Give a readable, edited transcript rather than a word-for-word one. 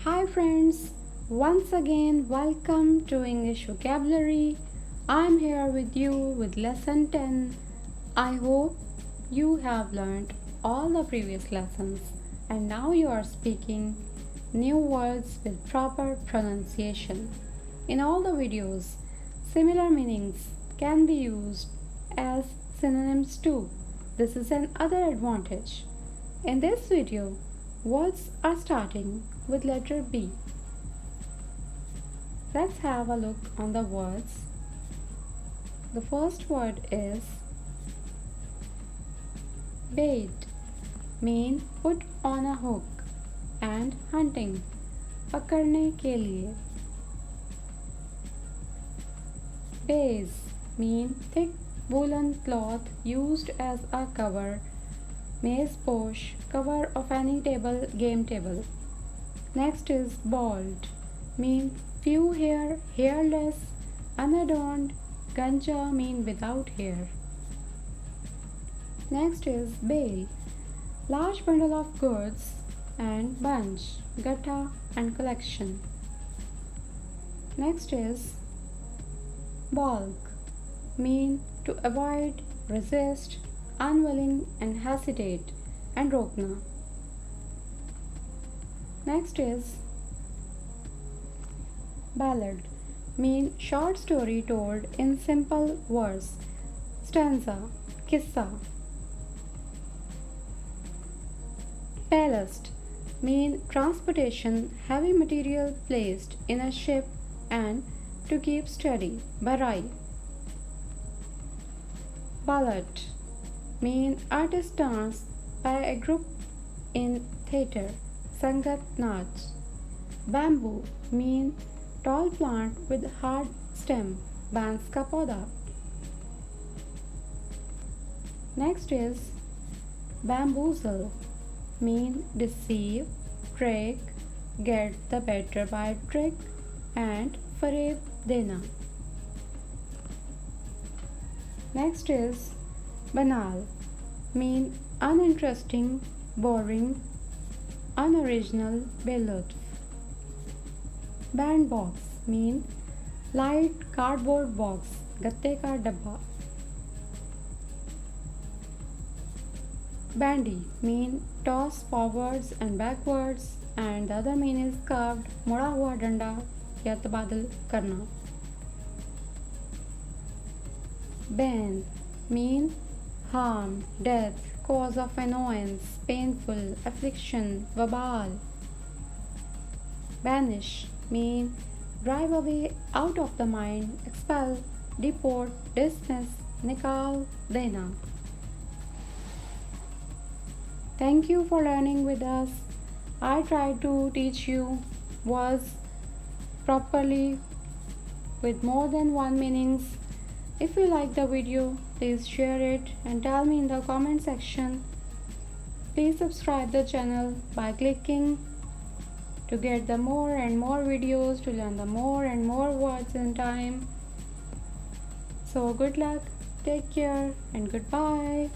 Hi friends, once again welcome to English Vocabulary. I'm here with you with lesson 10. I hope you have learned all the previous lessons and now you are speaking new words with proper pronunciation. In all the videos, similar meanings can be used as synonyms too. This is another advantage. In this video, words are starting with letter B. Let's have a look on the words. The first word is bait, mean put on a hook, and hunting, पकड़ने के लिए. Base, mean thick woolen cloth used as a cover, maize posh, cover of any table, game table. Next is bald, mean few hair, hairless, unadorned, ganja mean without hair. Next is bale, large bundle of goods, and bunch, gatta and collection. Next is balk, mean to avoid, resist, unwilling and hesitate, and rokna. Next is ballad, mean short story told in simple verse, stanza, kissa. Ballast, mean transportation, heavy material placed in a ship and to keep steady, barai. Ballad, mean artist dance by a group in theatre, sangat nach. Bamboo, mean tall plant with hard stem, बांस का पौधा. Next is bamboozle, mean deceive, trick, get the better by trick, and फरेब देना. Next is banal, mean uninteresting, boring, unoriginal, बेलुत्फ. Bandbox, mean light cardboard box, गत्ते का डब्बा. Bandy, mean toss forwards and backwards, and the other mean is curved, मुड़ा हुआ डंडा या तबादल करना. Bane, mean harm, death, cause of annoyance, painful, affliction, vabal. Banish, mean drive away out of the mind, expel, deport, dismiss, nikal, dena. Thank you for learning with us. I tried to teach you words properly with more than one meanings. If you like the video, please share it and tell me in the comment section. Please subscribe the channel by clicking to get the more and more videos, to learn the more and more words in time. So good luck, take care and goodbye.